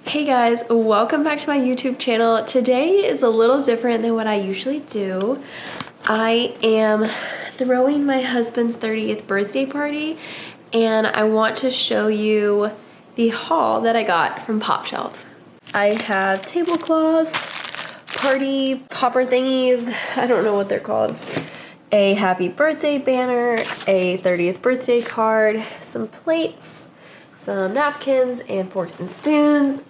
Hey guys, welcome back to my YouTube channel. Today is a little different than what I usually do. I am throwing my husband's 30th birthday party and I want to show you the haul that I got from Pop Shelf. I have tablecloths, party popper thingies, I don't know what they're called, a happy birthday banner, a 30th birthday card, some plates, some napkins and forks and spoons,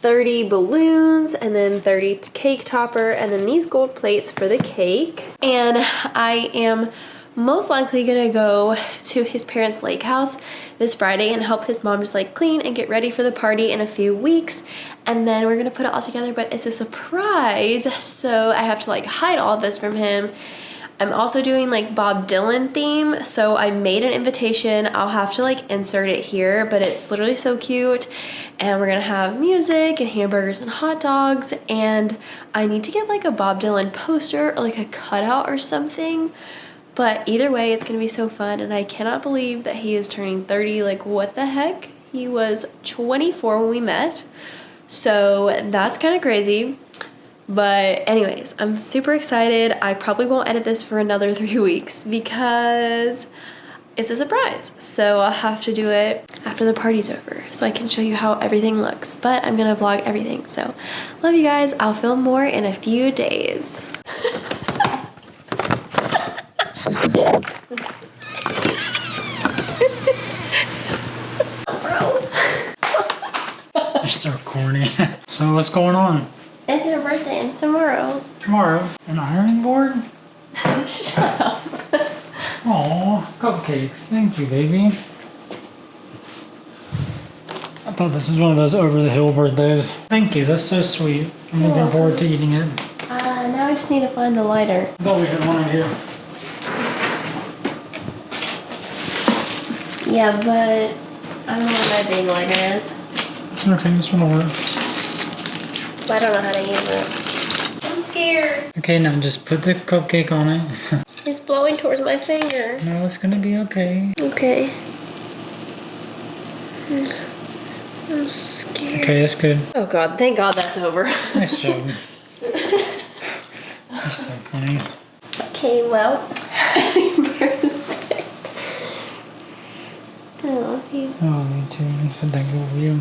30 balloons, and then 30 cake topper, and then these gold plates for the cake. And I am most likely gonna go to his parents' lake house this Friday and help his mom just like clean and get ready for the party in a few weeks. And then we're gonna put it all together, but it's a surprise, so I have to like hide all this from him. I'm also doing like Bob Dylan theme, so I made an invitation. I'll have to like insert it here, but it's literally so cute. And we're gonna have music and hamburgers and hot dogs, and I need to get like a Bob Dylan poster or like a cutout or something. But either way, it's gonna be so fun, and I cannot believe that he is turning 30. Like, what the heck? He was 24 when we met, so that's kind of crazy. But anyways, I'm super excited. I probably won't edit this for another 3 weeks because it's a surprise. So I'll have to do it after the party's over so I can show you how everything looks. But I'm gonna vlog everything. So love you guys. I'll film more in a few days. You're so corny. So what's going on? It's your birthday tomorrow. Tomorrow? An ironing board? Shut up. Aw, cupcakes. Thank you, baby. I thought this was one of those over-the-hill birthdays. Thank you, that's so sweet. I'm looking forward to eating it. Now I just need to find the lighter. I thought we had one right here. Yeah, but I don't know what my big lighter is. It's okay, this one will work. But I don't know how to use it. I'm scared. Okay, now just put the cupcake on it. It's blowing towards my finger. No, it's gonna be okay. Okay. I'm scared. Okay, that's good. Oh god, thank god that's over. Nice job. You're so funny. Okay, well, happy birthday. I love you. Oh, me too. I said that go over you.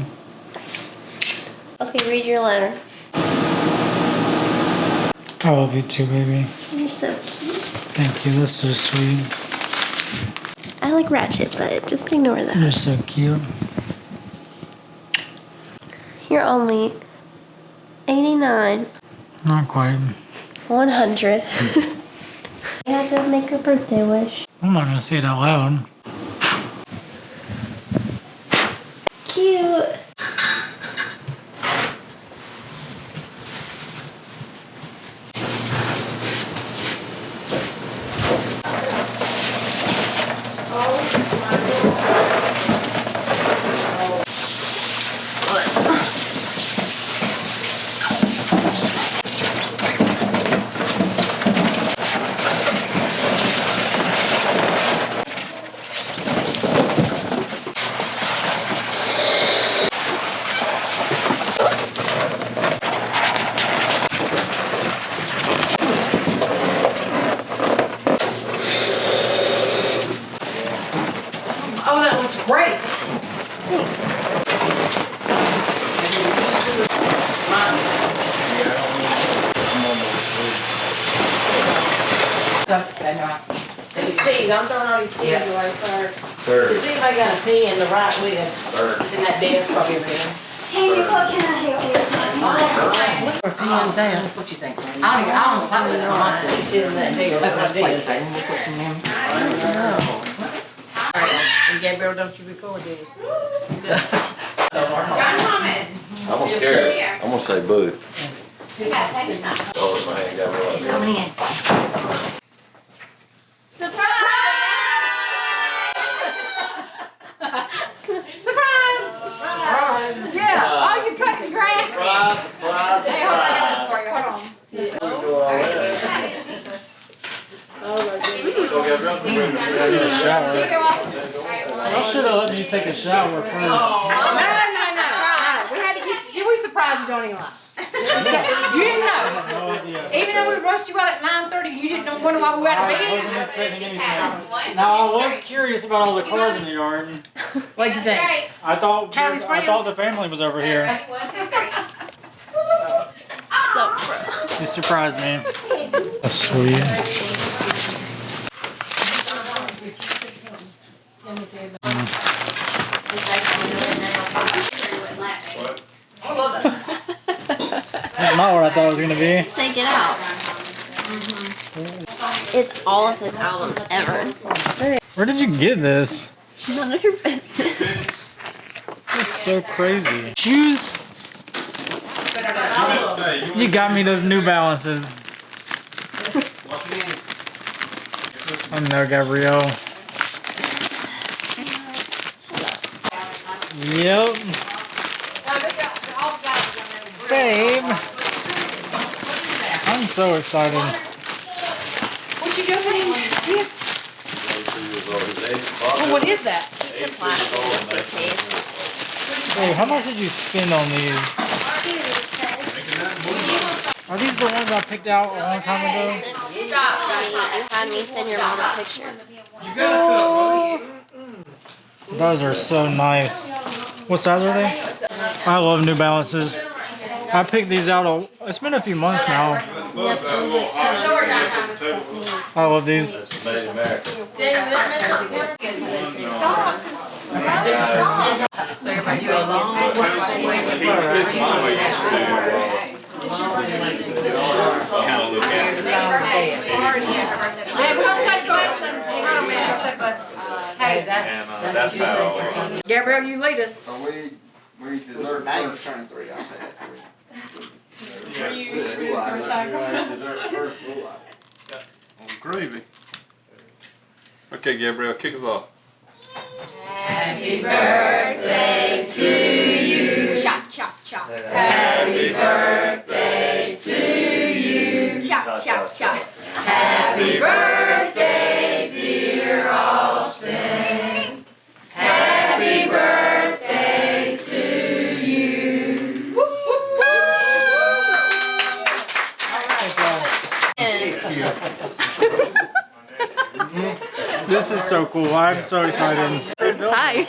Okay, read your letter. I love you too, baby. You're so cute. Thank you, that's so sweet. I like Ratchet, but just ignore that. You're so cute. You're only 89. Not quite. 100. You have to make a birthday wish. I'm not gonna say it out loud. Cute. Oh, that looks great. Thanks. These teas, I'm throwing all these teas away, sir. Third. Does anybody got a pee in the right with it? It's in that desk probably over there. Tammy, what can I help you with? Or pens down. What you think? I don't know. It's on my stuff. It's in that desk. That's my desk. We'll put some in. I don't know. And Gabriel, don't you record it? John Thomas. I'm scared. I'm gonna say boo. Oh, my hand got me like Coming in. Surprise! Yeah. Oh, you're cutting grass. surprise, surprise, Hey, hold on, I got it surprise. for you. Hold on. Oh my goodness. Go get drunk. Get a shower. Take it off. I should have let you take a shower first. No. We had to get you. don't even lie. You didn't know. No idea. Even though we rushed you out at 9:30, you didn't wonder why we were out of I bed? wasn't expecting anything. Now, I was curious about all the cars in the yard. What'd you think? I thought Callie's I friends? thought the family was over here. So gross. You surprised me. That's sweet. That's not what I thought it was gonna be. Take it out. It's all of his albums ever. Where did you get this? None of your business. That's so crazy. Shoes? You got me those New Balances. I know, Gabrielle. Yep. Babe. I'm so excited. What you doing? Gift? Oh, what is that? The plastic suitcase. Babe, how much did you spend on these? Are these the ones I picked out a long time ago? You had me send your mom a picture. Those are so nice. What size are they? I love New Balances. I picked these out. It's been a few months now. Yep, it was like 2 months ago. I love these. So everybody do a long Hey, we're gonna say bless them. Hey, hold on, man. We're gonna say bless them. Hey, That's how. Gabrielle, you lead us. So we Listen, deserve Maggie's first. turning 3, I'll say that for you. Gravy. Okay, Gabrielle, kick us off. Happy birthday to you. Chop, chop, chop. Happy birthday to you. Chop, chop, chop. Happy birthday, dear Austin. Happy birthday to you. Woo, woo, woo. This is so cool. I'm so excited. Hi.